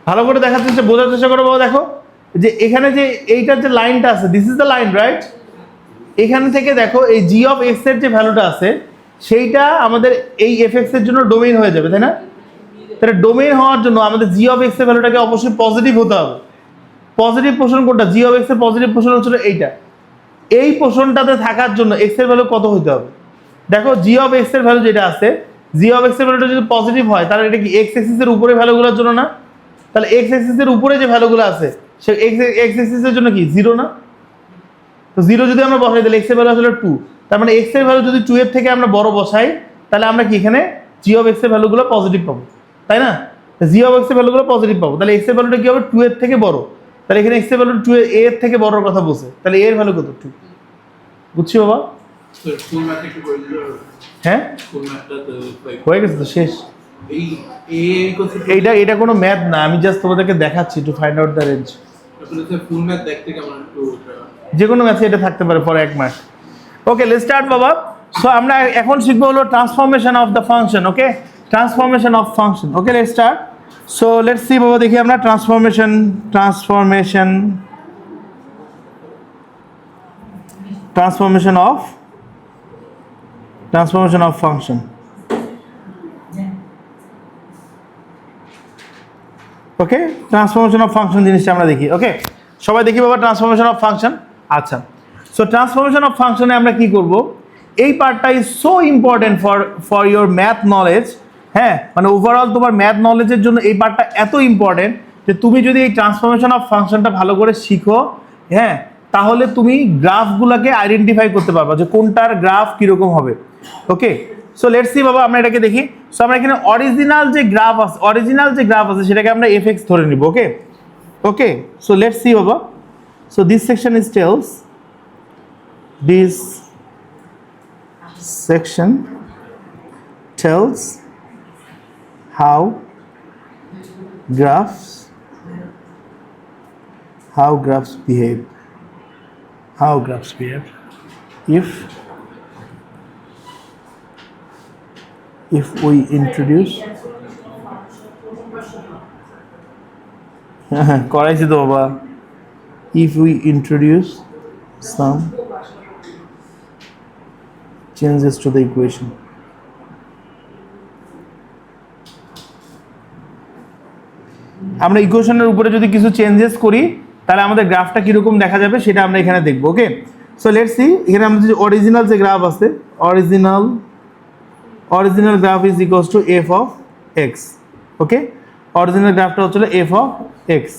ভালো করে দেখার চেষ্টা বোঝার চেষ্টা করো বাবা দেখো যে এখানে যে এইটার যে লাইনটা আছে this is the line right এখান থেকে দেখো এই g of x এর যে ভ্যালুটা আছে সেইটা আমাদের এই fx এর জন্য ডোমেইন হয়ে যাবে তাই না তাহলে ডোমেইন হওয়ার জন্য আমাদের g of x এর ভ্যালুটাকে অবশ্যই পজিটিভ হতে হবে পজিটিভ পোর্শন কোনটা g of x এর পজিটিভ পোর্শন হচ্ছে এইটা এই পোর্শনটাতে থাকার জন্য x এর ভ্যালু কত হতে হবে দেখো g of x এর ভ্যালু যেটা আছে g of x এর ভ্যালুটা যদি পজিটিভ হয় তাহলে এটা কি x অ্যাক্সিস এর উপরে ভ্যালুগুলোর জন্য না তাহলে x অ্যাক্সিস এর উপরে যে ভ্যালুগুলো আছে সে x অ্যাক্সিস এর জন্য কি 0 না তো 0 যদি আমরা বসাই তাহলে x এর ভ্যালু আসলে 2 তার মানে x এর ভ্যালু যদি 2 এর থেকে আমরা বড় বসাই তাহলে আমরা কি এখানে g of x এর ভ্যালুগুলো পজিটিভ পাবো তাই না? জি অফ এক্স এর ভ্যালুগুলো পজিটিভ পাবো, তাহলে এক্স এর ভ্যালুটা কি হবে 2 এর থেকে বড়, তাহলে এখানে এক্স এর ভ্যালু 2 এর থেকে বড়র কথা বলছে, তাহলে এর ভ্যালু কত 2, বুঝছি বাবা? স্যার ফুল ম্যাথ একটু করে দিলে হ্যাঁ ফুল ম্যাথটা তো হয়ে গেছে তো, শেষ। এই এ কনসেপ্ট এটা কোনো ম্যাথ না, আমি জাস্ট তোমাদেরকে দেখাচ্ছি to find out the range. আসলে স্যার ফুল ম্যাথ দেখতে কেমন একটু যে কোনো ম্যাথে এটা থাকতে পারে for 1 mark. Okay let's start বাবা। সো আমরা এখন শিখবো হলো transformation of the function. Okay, transformation of function. Okay let's start. So let's C বাবা, দেখি আমরা transformation of function. Okay, transformation of function জিনিসটা আমরা দেখি। ওকে, সবাই দেখি বাবা ট্রান্সফরমেশন অফ ফাংশন। আচ্ছা, সো ট্রান্সফরমেশন অফ ফাংশনে আমরা কি করব, এই পার্টটা is so important for your math knowledge. হ্যাঁ, মানে ওভারঅল তোমার ম্যাথ নলেজের জন্য এই পার্টটা এত ইম্পর্টেন্ট যে তুমি যদি এই ট্রান্সফরমেশন অফ ফাংশনটা ভালো করে শিখো, হ্যাঁ, তাহলে তুমি গ্রাফগুলোকে আইডেন্টিফাই করতে পারবা যে কোনটার গ্রাফ কীরকম হবে। ওকে, সো লেটস সি বাবা, আমরা এটাকে দেখি। সো আমরা এখানে অরিজিনাল যে গ্রাফ আছে সেটাকে আমরা এফএক্স ধরে নিব। ওকে ওকে, সো লেটস সি বাবা। So this section tells how graphs behave if we introduce করাইছি তো বাবা, if we introduce some changes to the equation. আমরা ইকুয়েশনের উপরে যদি কিছু চেঞ্জেস করি তাহলে আমাদের গ্রাফটা কিরকম দেখা যাবে সেটা আমরা এখানে দেখব। ওকে, সো লেটস সি, এখানে আমাদের যে অরিজিনাল যে গ্রাফ আছে, original graph is equals to f of x. Okay, অরিজিনাল গ্রাফটা হচ্ছে f of x.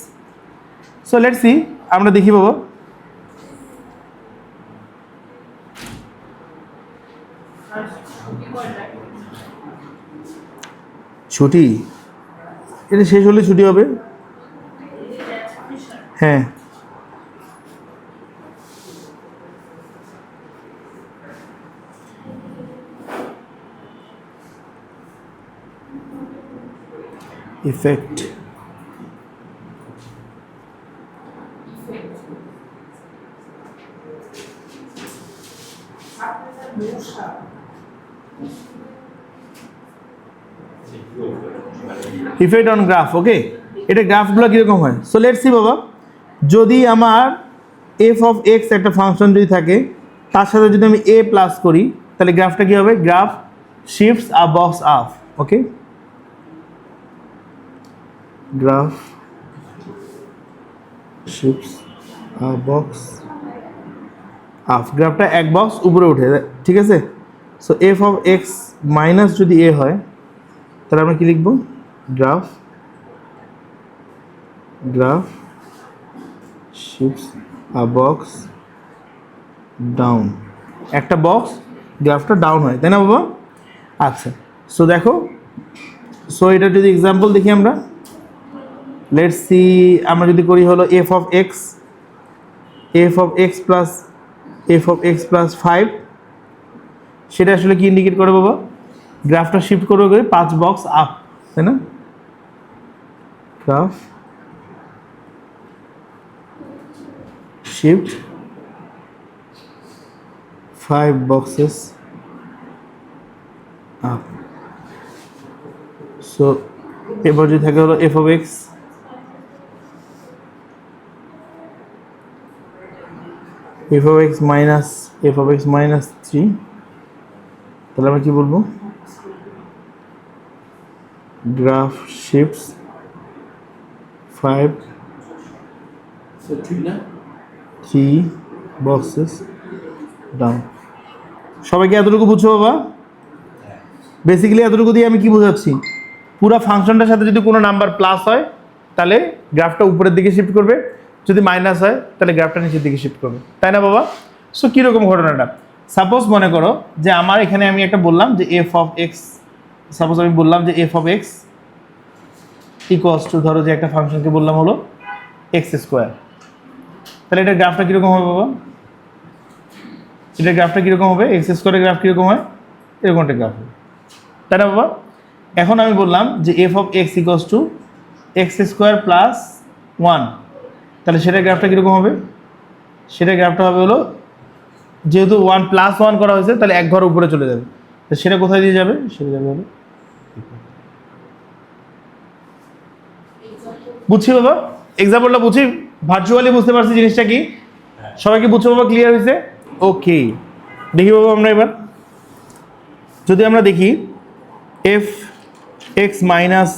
So let's see, আমরা দেখি বাবা। ছুটি, এটা শেষ হলে ছুটি হবে। হ্যাঁ, effect ইফেক্ট অন গ্রাফ। ওকে, এটা গ্রাফগুলো কীরকম হয়। সো লেটস সি বাবা, যদি আমার এফ অফ এক্স একটা ফাংশন যদি থাকে, তার সাথে যদি আমি এ প্লাস করি তাহলে গ্রাফটা কী হবে, graph shifts a box up. Okay, graph shifts a box up, গ্রাফটা এক বক্স উপরে উঠে, ঠিক আছে। So f of x minus যদি এ হয় তাহলে আমরা কি লিখব, graph shifts a box down, একটা বক্স গ্রাফটা ডাউন হয়, তাই না বাবা? আচ্ছা, সো দেখো, সো এটা যদি এক্সাম্পল দেখি আমরা, লেটস সি, আমরা যদি করি হলো এফ অফ এক্স প্লাস 5, সেটা আসলে কি ইন্ডিকেট করে বাবা, গ্রাফটা শিফট করবে 5 বক্স আপ, তাই না? Graph shift 5 boxes up. So এবার যদি থাকে হলো এফ অফ এক্স মাইনাস 3, তাহলে আমরা কি বলবো, গ্রাফ শিফটস 3 boxes ডাউন। সবাইকে এতটুকু বুঝছো বাবা? বেসিক্যালি এতটুকু দিয়ে আমি কি বোঝাচ্ছি, পুরো ফাংশনটার সাথে যদি কোনো নাম্বার প্লাস হয় তাহলে গ্রাফটা উপরের দিকে শিফট করবে, যদি মাইনাস হয় তাহলে গ্রাফটা নিচের দিকে শিফট করবে, তাই না বাবা? সো কীরকম ঘটনাটা, সাপোজ মনে করো যে আমার এখানে আমি একটা বললাম যে এফ অফ এক্স, সাপোজ আমি বললাম যে F of x equals to ধরো যে একটা ফাংশনকে বললাম হলো এক্স স্কোয়ার, তাহলে এটার গ্রাফটা কীরকম হবে বাবা? এটার গ্রাফটা কীরকম হবে? এক্স স্কোয়ারের গ্রাফ কীরকম হয়? এরকম একটা গ্রাফ হবে, তাই না বাবা? এখন আমি বললাম যে F of x equals to x square plus one, তাহলে সেটার গ্রাফটা কীরকম হবে? সেটার গ্রাফটা হবে হলো, যেহেতু ওয়ান প্লাস ওয়ান করা হয়েছে তাহলে এক ঘর উপরে চলে যাবে, তো সেটা কোথায় দিয়ে যাবে? সেটা যাবে হলো, বুঝছি বাবা? এক্সাম্পলটা বুঝি, ভার্চুয়ালি বুঝতে পারছি জিনিসটা কি? সবাই কি বুঝছো বাবা? ক্লিয়ার হয়েছে? ওকে, দেখি বাবা আমরা এবার যদি আমরা দেখি f x minus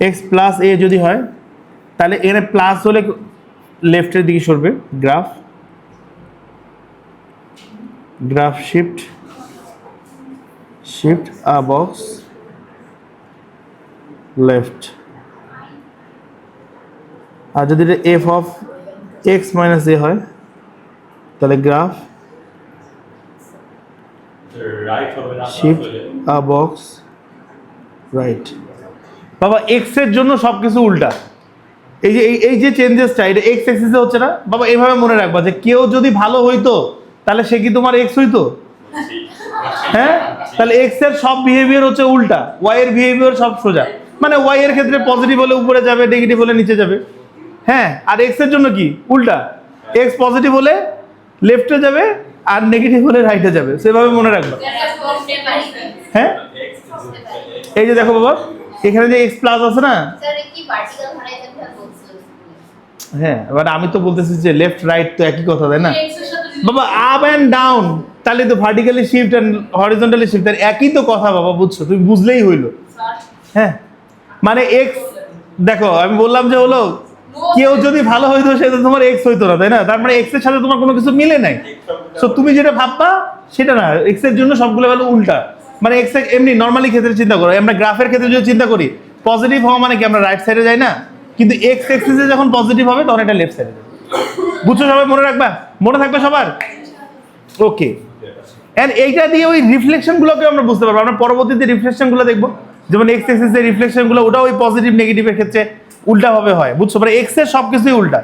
x plus a যদি হয়, তাহলে এখানে প্লাস হলে লেফটের দিকে সরবে graph, graph shift a box left. আর যদি এটা f of x minus a হয় তাহলে গ্রাফ রাইট হবে না শিফট আ বক্স রাইট। বাবা এক্স এর জন্য সবকিছু উল্টা, এই যে এই যে চেঞ্জেসটা এটা এক্স এক্সিসে হচ্ছে না বাবা? এইভাবে মনে রাখবা যে কেউ যদি ভালো হইতো তাহলে সে কি তোমার এক্স হইতো? হ্যাঁ, তাহলে এক্স এর সব বিহেভিয়ার হচ্ছে উল্টা, ওয়াই এর বিহেভিয়ার সব সোজা। মানে ওয়াই এর ক্ষেত্রে পজিটিভ হলে উপরে যাবে, নেগেটিভ হলে নিচে যাবে। হ্যাঁ, আর এক্স এর জন্য কি উল্টা, এক্স পজিটিভ হলে লেফটে যাবে আর নেগেটিভ হলে রাইটে যাবে, সেভাবে মনে রাখবা। হ্যাঁ, এই যে দেখো বাবা এখানে যে এক্স প্লাস আছে না, হ্যাঁ এবার আমি তো বলতেছি যে লেফট রাইট তো একই কথা, তাই না বাবা? আপ অ্যান্ড ডাউন তাহলে তো vertically shift and horizontally shift, একই তো কথা বাবা, বুঝছো? তুমি বুঝলেই হইলো। হ্যাঁ, মানে এক্স দেখো আমি বললাম যে হলো কেউ যদি ভালো হইতো সেটা তোমার এক্স হইতো না, তাই না? তার মানে এক্স এর সাথে তোমার কোনো কিছু মিলে নাই। সো তুমি যেটা ভাববা সেটা না, এক্স এর জন্য সবগুলো ভ্যালু উল্টা। মানে এক্স এমনি নর্মালি ক্ষেত্রে চিন্তা করো, আমরা গ্রাফের ক্ষেত্রে যদি চিন্তা করি পজিটিভ হওয়া মানে কি আমরা রাইট সাইডে যাই না, কিন্তু এক্স এক্সিসে যখন পজিটিভ হবে তখন এটা লেফট সাইডে যাবে। বুঝছো সবাই? মনে রাখবা, মনে থাকবে সবার? ওকে, এন্ড এইটা দিয়ে ওই রিফ্লেকশনগুলোকে আমরা বুঝতে পারবো, আমরা পরবর্তীতে রিফ্লেকশনগুলো দেখবো, যেমন এক্স এক্সিসের রিফ্লেকশনগুলো ওটা ওই পজিটিভ নেগেটিভের ক্ষেত্রে উল্টা ভাবে হয়, বুঝছো? মানে এক্স এর সবকিছুই উল্টা।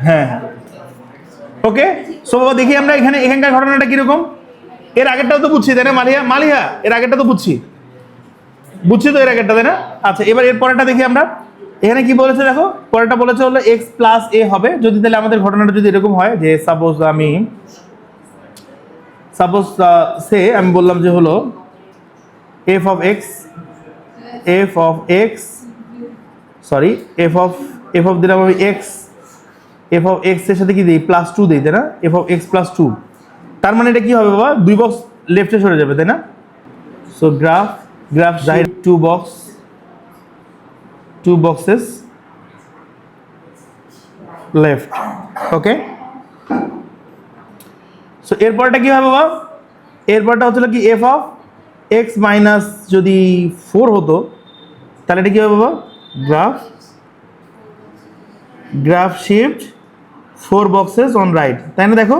হ্যাঁ হ্যাঁ, ওকে। সো বাবা দেখি আমরা এখানকার ঘটনাটা কিরকম। এর আগেরটাও তো বুঝছি তাই না মালিহা? এর আগেরটা তো বুঝছি তো এর আগেরটা, তাই না? আচ্ছা, এবার এর পরেরটা দেখি আমরা। এখানে কি বলেছে দেখো, পরেরটা বলেছে হলো এক্স প্লাস এ হবে যদি, তাহলে আমাদের ঘটনাটা যদি এরকম হয় যে সাপোজ আমি বললাম যে হলো এফ অফ এক্স দিলাম আমি এক্স, এফ অফ এক্স এর সাথে কি দিই? প্লাস টু দিই, তাই না? F of x plus two, তার মানে এটা কি হবে বাবা? দুই বক্স লেফটে সরে যাবে, তাই না? So graph right two boxes left, ওকে। সো এরপরটা কি হবে বাবা? এরপরটা হচ্ছিল কি এফ অফ এক্স মাইনাস যদি 4 হতো তাহলে এটা কি হবে বাবা? Graph shift 4 boxes on right, তাই না? দেখো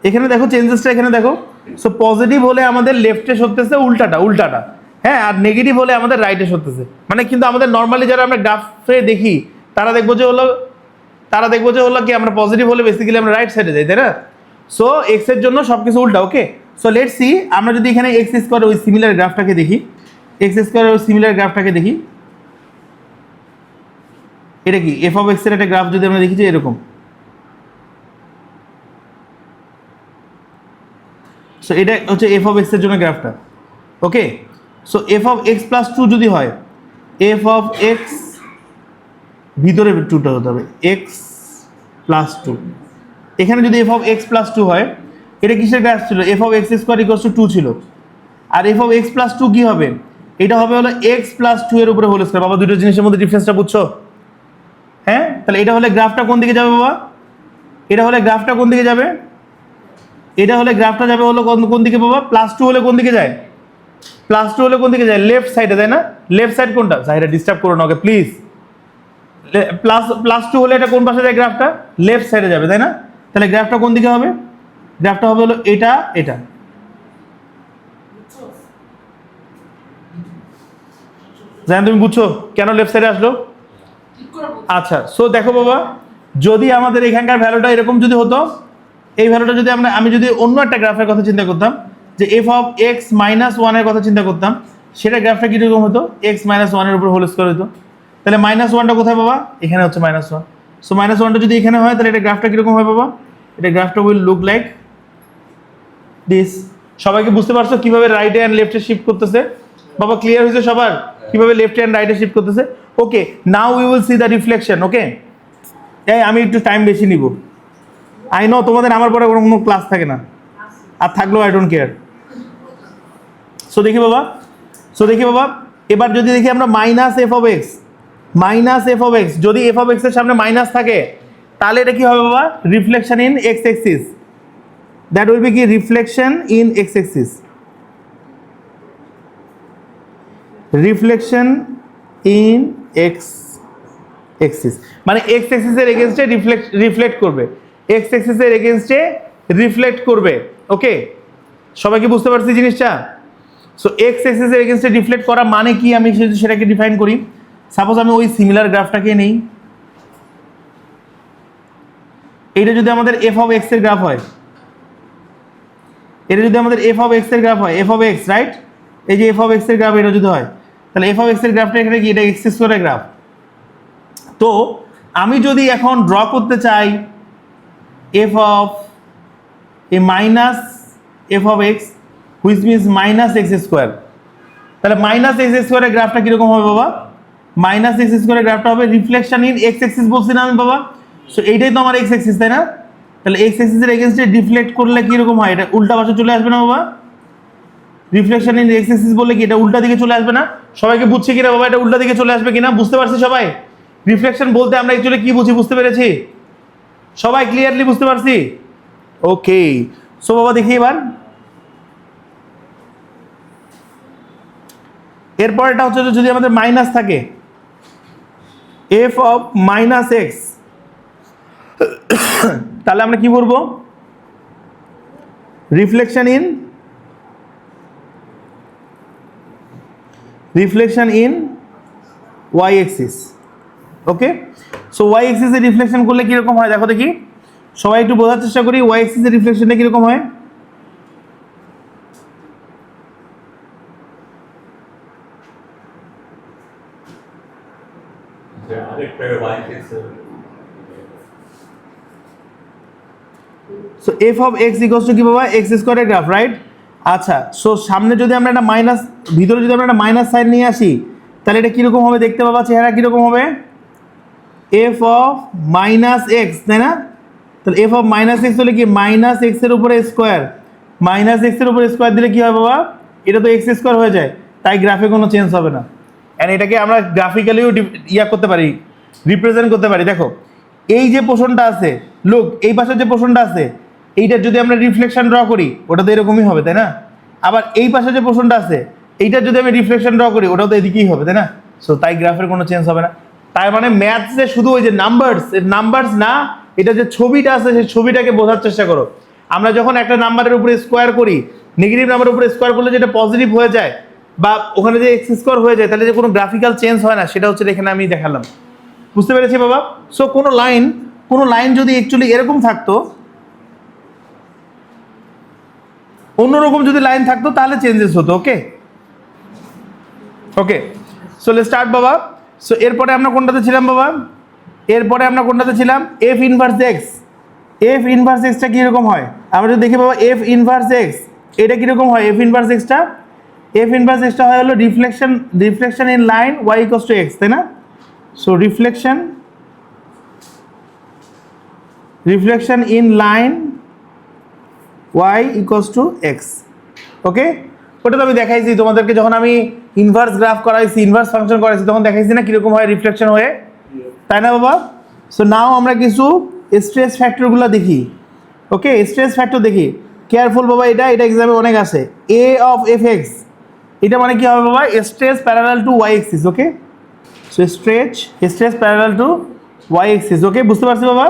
এখানে দেখো চেঞ্জেসটা, এখানে দেখো। সো পজিটিভ হলে আমাদের লেফটে সরতেছে উল্টাটা, হ্যাঁ, আর নেগেটিভ হলে আমাদের রাইটে সরতেছে। মানে কিন্তু আমাদের নর্মালি যারা আমরা গ্রাফে দেখি তারা দেখবো যে হলো কি আমরা পজিটিভ হলে বেসিক্যালি আমরা রাইট সাইডে যাই, তাই না? সো এক্স এর জন্য সবকিছু উল্টা, ওকে। সো লেটস সি আমরা যদি এখানে এক্স স্কয়ার ওই সিমিলার গ্রাফটাকে দেখি, এটা কি এফ অফ এক্স এর একটা গ্রাফ যদি আমরা দেখি যে এরকম, সো এটা হচ্ছে এফ অফ এক্স এর জন্য গ্রাফটা, okay. So f of x plus two যদি হয়, এফ অফ এক্স ভিতরে টুটা হতে হবে এক্স প্লাস টু। এখানে যদি f of x plus two হয়, এটা কিসের গ্রাফ ছিল? F of x square equals to 2 ছিল, আর f of x plus two কি হবে? এটা হবে হলো এক্স প্লাস টু এর উপরে হোল স্কোয়ার। বাবা দুটো জিনিসের মধ্যে ডিফারেন্সটা বুঝছো? হ্যাঁ, তাহলে এটা হলে গ্রাফটা কোন দিকে যাবে বাবা? এটা হলে গ্রাফটা কোন দিকে যাবে? এটা হলে গ্রাফটা যাবে হলো কোন দিকে বাবা? প্লাস টু হলে কোন দিকে যায়? লেফট সাইডে, তাই না? লেফট সাইড কোনটা? জাহিরা ডিস্টার্ব করো না ওকে প্লিজ। প্লাস টু হলে এটা কোন পাশে যায়? গ্রাফটা লেফট সাইডে যাবে, তাই না? তাহলে গ্রাফটা কোন দিকে হবে? গ্রাফটা হবে হলো এটা জানেন তুমি বুঝছো কেন লেফট সাইডে আসলো? আচ্ছা, সো দেখো বাবা, যদি আমাদের এখানকার ভ্যালুটা এরকম যদি হতো, এই ভ্যালুটা যদি আমি যদি অন্য একটা গ্রাফের কথা চিন্তা করতাম, যে এফ অফ এক্স মাইনাস ওয়ানের কথা চিন্তা করতাম, সেটা গ্রাফটা কীরকম হতো? এক্স মাইনাস ওয়ানের উপর হোল স্কোয়ার হতো। তাহলে মাইনাস ওয়ানটা কোথায় বাবা? এখানে হচ্ছে মাইনাস ওয়ান। সো মাইনাস ওয়ানটা যদি এখানে হয়, তাহলে এটা গ্রাফটা কীরকম হয় বাবা? এটা গ্রাফটা উইল লুক লাইক দিস। সবাইকে বুঝতে পারছো কিভাবে রাইটে অ্যান্ড লেফটে শিফট করতেছে? বাবা ক্লিয়ার হয়েছে সবার কিভাবে লেফট অ্যান্ড রাইটে শিফট করতেছে? Okay, now we will see the reflection. Okay, এই আমি একটু টাইম বেশি নিব। আই নো তোমাদের আমার পরে কোনো ক্লাস থাকে না, আর থাকলেও আই ডোন্ট কেয়ার। সো দেখি বাবা, এবার যদি দেখি আমরা মাইনাস এফ অফ এক্স, যদি এফ অফ এক্স এর সামনে মাইনাস থাকে, তাহলে এটা কি হবে বাবা? Reflection in x axis. That will be কি? Reflection in x axis. Reflection in x axis মানে এক্স এক্সিসের এগেনস্টে রিফ্লেক্ট করবে, এক্স এক্সিসের এগেনস্টে রিফ্লেক্ট করবে। ওকে, সবাই কি বুঝতে পারছি জিনিসটা? সো এক্স এক্সিসের এগেনস্টে রিফ্লেক্ট করা মানে কি, আমি সেটাকে ডিফাইন করি। সাপোজ আমি ওই সিমিলার গ্রাফটাকে নেই, এটা যদি আমাদের এফ অফ এক্স এর গ্রাফ হয়, এটা যদি আমাদের এফ অফ এক্স এর গ্রাফ হয়, এফ অফ এক্স রাইট, এই যে এফ অফ এক্স এর গ্রাফ এটা যদি হয়, তাহলে এফ অফ এক্স এর গ্রাফটা এখানে কি? এটা এক্স স্কোয়ারের গ্রাফ। তো আমি যদি এখন ড্র করতে চাই F of A minus f of x which means minus x square, তাহলে মাইনাস এক্স স্কোয়ারের গ্রাফটা কীরকম হবে বাবা? মাইনাস এক্স স্কোয়ারের গ্রাফটা হবে রিফ্লেকশন ইন এক্স এক্সিস বলছি না আমি বাবা? সো এইটাই তো আমার এক্স এক্সিস, তাই না? তাহলে এক্স এক্সিসের এগেনস্টে ডিফ্লেক্ট করলে কীরকম হয়? এটা উল্টা পাশে চলে আসবে না বাবা? রিফ্লেকশন ইন এক্স এক্সিস বললে কি এটা উল্টা দিকে চলে আসবে না? সবাইকে বুঝছে কিনা বাবা? এটা উল্টা দিকে চলে আসবে কিনা বুঝতে পারছি সবাই? রিফ্লেকশন বলতে আমরা অ্যাকচুয়ালি কি বুঝি বুঝতে পেরেছি? সবাই ক্লিয়ারলি বুঝতে পারছি? ওকে, সো বাবা দেখি এবার এরপর এটা হচ্ছে যদি আমাদের মাইনাস থাকে, এফ অফ মাইনাস এক্স, তাহলে আমরা কি করব? Reflection in y axis. Okay, so y এক্সিসে রিফ্লেকশন করলে কিরকম হয় দেখো দেখি, সবাই একটু বোঝার চেষ্টা করি ওয়াই এক্সিসের রিফ্লেকশনটা কিরকম হয়। আরেকটা y x so f of x equals to কি বাবা? এক্স স্কোয়ারের গ্রাফ রাইট। আচ্ছা, সো সামনে যদি আমরা একটা মাইনাস, ভিতরে যদি আমরা একটা মাইনাস সাইন নিয়ে আসি, তাহলে এটা কীরকম হবে দেখতে পাবা? চেহারা কীরকম হবে? এফ অফ মাইনাস এক্স, তাই না? তাহলে এফ অফ মাইনাস এক্স হলে কি? মাইনাস এক্সের উপরে স্কোয়ার, মাইনাস এক্সের উপরে স্কোয়ার দিলে কি হয় বাবা? এটা তো এক্স স্কোয়ার হয়ে যায়, তাই গ্রাফে কোনো চেঞ্জ হবে না। অ্যান্ড এটাকে আমরা গ্রাফিক্যালিও করতে পারি, রিপ্রেজেন্ট করতে পারি। দেখো এই যে পোর্শনটা আছে, লুক এই পাশের যে পোর্শনটা আছে, এইটার যদি আমরা রিফ্লেকশন ড্র করি, ওটা তো এরকমই হবে, তাই না? আবার এই পাশে যে পোর্শনটা আছে, এইটার যদি আমি রিফ্লেকশন ড্র করি, ওটাও তো এদিকেই হবে, তাই না? সো তাই গ্রাফের কোনো চেঞ্জ হবে না। তার মানে ম্যাথসে শুধু ওই যে নাম্বারস না, এটা যে ছবিটা আছে সেই ছবিটাকে বোঝার চেষ্টা করো। আমরা যখন একটা নাম্বারের উপরে স্কোয়ার করি, নেগেটিভ নাম্বারের উপরে স্কোয়ার করলে যেটা পজিটিভ হয়ে যায় বা ওখানে যে এক্স স্কোয়ার হয়ে যায়, তাহলে যে কোনো গ্রাফিক্যাল চেঞ্জ হয় না, সেটা হচ্ছে এখানে আমি দেখালাম। বুঝতে পেরেছি বাবা? সো কোনো লাইন যদি অ্যাকচুয়ালি এরকম থাকতো, অন্যরকম যদি লাইন থাকতো, তাহলে চেঞ্জেস হতো। ওকে, সো লেটস স্টার্ট বাবা। সো এরপরে আমরা কোনটাতে ছিলাম বাবা? F inverse x. F inverse extra কীরকম হয় আমরা যদি দেখি বাবা? এফ ইনভার্স এক্স এটা কীরকম হয়? এফ ইনভার্স এক্সটা হয় হলো reflection in line y equals to x, তাই না? So reflection in line y equals to x. Okay, ওটা তো আমি দেখাইছি তোমাদেরকে, যখন আমি ইনভার্স গ্রাফ করাইছি, ইনভার্স ফাংশন করাইছি, তখন দেখাইছি না কীরকম হয় রিফ্লেকশন হয়ে, তাই না বাবা? সো নাও আমরা কিছু স্ট্রেস ফ্যাক্টরগুলো দেখি। ওকে, স্ট্রেস ফ্যাক্টর দেখি, কেয়ারফুল বাবা, এটা এক্সামে অনেক আসে। এ অফ এফ এক্স, এটা মানে কি হবে বাবা? Stress parallel to Y axis. Okay, so stress parallel to Y axis. Okay, বুঝতে পারছি বাবা?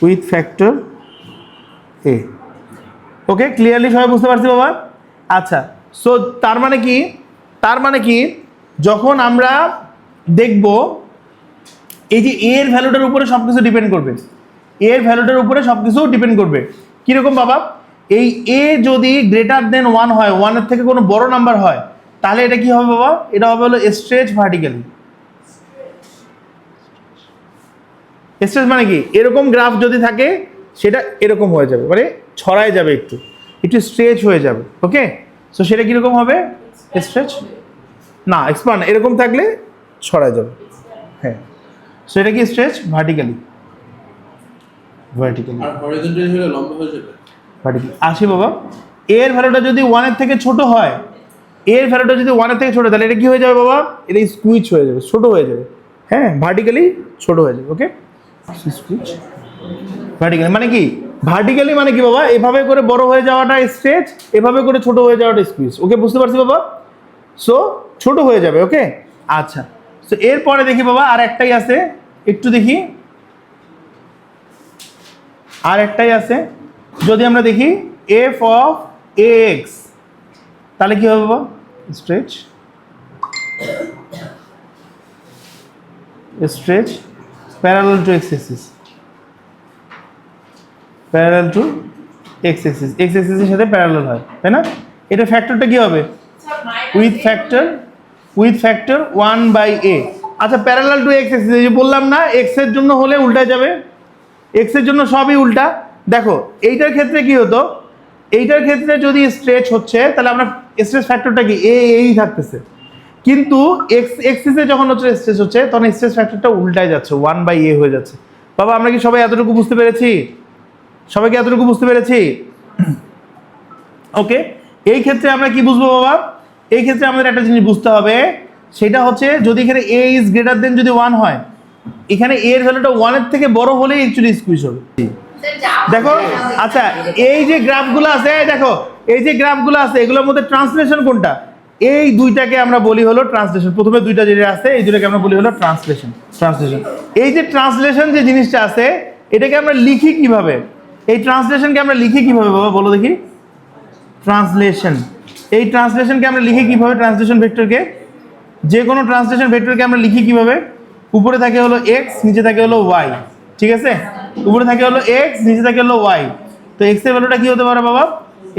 With factor A. Okay, clearly সবাই বুঝতে পারছি বাবা? আচ্ছা, সো তার মানে কি যখন আমরা দেখব এই যে এ এর ভ্যালুটার উপরে সবকিছু ডিপেন্ড করবে, এ এর ভ্যালুটার উপরে সবকিছু ডিপেন্ড করবে। কিরকম বাবা, এই এ যদি গ্রেটার দেন 1 হয়, 1 এর থেকে কোনো বড় নাম্বার হয়, তাহলে এটা কি হবে বাবা? এটা হবে হলো স্ট্রেচ ভার্টিক্যালি। স্ট্রেচ মানে কি, এরকম গ্রাফ যদি থাকে সেটা এরকম হয়ে যাবে, মানে ছড়ায় যাবে, একটু একটু স্ট্রেচ হয়ে যাবে। ওকে, সো সেটা কিরকম হবে? স্ট্রেচ না, এক্সপান্ড, এরকম থাকলে ছড়ায় যাবে। হ্যাঁ, সো এটা কি স্ট্রেচ ভার্টিক্যালি। আর হরিজন্টালি হলে লম্বা হয়ে যাবে। ভার্টিক্যালি আসি বাবা। এর ভ্যালুটা যদি 1 এর থেকে ছোট হয়, এর ভ্যালুটা যদি 1 এর থেকে ছোট, তাহলে এটা কি হয়ে যাবে বাবা? এটা স্কুইচ হয়ে যাবে, ছোট হয়ে যাবে। হ্যাঁ, ভার্টিক্যালি ছোট হয়ে যাবে। ওকে, স্কুইচ ভার্টিক্যালি মানে কি, ভার্টিক্যালি মানে কি বাবা? এভাবে করে বড় হয়ে যাওয়াটা স্ট্রেচ, এভাবে করে ছোট হয়ে যাওয়াটা স্কুইচ। ওকে, বুঝতে পারছি বাবা? সো ছোট হয়ে যাবে। ওকে, আচ্ছা, সো এরপরে দেখি বাবা আর একটাই আছে, একটু দেখি আর একটাই আছে। যদি আমরা দেখি এফ অফ এ এক্স, তাহলে কি হবে বাবা? Stretch, stretch parallel to X axis, parallel to X axis, X এক্সিসের সাথে প্যারালাল হয়, তাই না? এটা ফ্যাক্টরটা কি হবে? With factor 1/a। আচ্ছা, প্যারালাল টু এক্স এক্সিস, এই যে বললাম না, এক্স এর জন্য হলে উল্টা যাবে, এক্স এর জন্য সবই উল্টা। দেখো এইটার ক্ষেত্রে কি হতো, এইটার ক্ষেত্রে যদি স্ট্রেচ হচ্ছে তাহলে আমরা স্ট্রেচ ফ্যাক্টরটা কি এই থাকতেছে, কিন্তু এক্স এক্সিসে যখন হচ্ছে স্ট্রেচ হচ্ছে তখন স্ট্রেচ ফ্যাক্টরটা উল্টায় যাচ্ছে, 1/a হয়ে যাচ্ছে। বাবা আমরা কি সবাই এতটুকু বুঝতে পেরেছি? সবাইকে এতটুকু বুঝতে পেরেছি? ওকে, এই ক্ষেত্রে আমরা কি বুঝবো বাবা? এই ক্ষেত্রে আমাদের একটা জিনিস বুঝতে হবে, সেটা হচ্ছে যদি এখানে a ইজ গ্রেটার দেন যদি 1 হয়, এখানে a এর ভ্যালুটা 1 এর থেকে বড় হলেই অ্যাকচুয়ালি স্কুইজ হবে। দেখো, আচ্ছা এই যে গ্রাফগুলো আছে, দেখো এই যে গ্রাফগুলো আছে, এগুলোর মধ্যে ট্রান্সলেশন কোনটা? এই দুইটাকে আমরা বলি হলো ট্রান্সলেশন। প্রথমে দুইটা যেটা আছে এই দুইটাকে আমরা বলি হলো ট্রান্সলেশন। এই যে ট্রান্সলেশন যে জিনিসটা আছে, এটাকে আমরা লিখি কিভাবে? এই ট্রান্সলেশনকে আমরা লিখি কিভাবে বাবা, বলো দেখি? ট্রান্সলেশন, এই ট্রান্সলেশনকে আমরা লিখি কিভাবে? ট্রান্সলেশন ভেক্টরকে, যে কোনো ট্রান্সলেশন ভেক্টরকে আমরা লিখি কিভাবে? উপরে থাকে হলো এক্স, নিচে থাকে হলো ওয়াই, ঠিক আছে? উপরে থাকে হলো এক্স, নিচে থাকে হলো ওয়াই। তো এক্স এর ভ্যালুটা কি হতে পারে বাবা?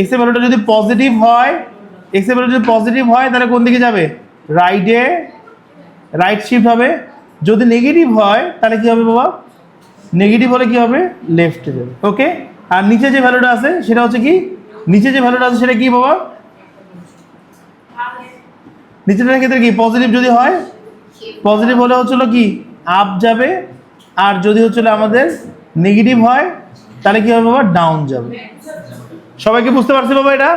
এক্স এর ভ্যালুটা যদি পজিটিভ হয়, এক্স এর ভ্যালু যদি পজিটিভ হয় তাহলে কোন দিকে যাবে? রাইট শিফট হবে। যদি নেগেটিভ হয় তাহলে কি হবে বাবা? নেগেটিভ হলে কি হবে? লেফটে যাবে। ওকে, আর নিচে যে ভ্যালুটা আছে সেটা হচ্ছে কি, নিচে যে ভ্যালুটা আছে সেটা কি বাবা? নিচেটার ক্ষেত্রে কি পজিটিভ যদি হয়, পজিটিভ হলে হচ্ছিল কি আপ যাবে, আর যদি হচ্ছিল আমাদের নেগেটিভ হয় তাহলে কি হবে বাবা? ডাউন যাবে। সবাইকে বুঝতে পারছি বাবা এটা?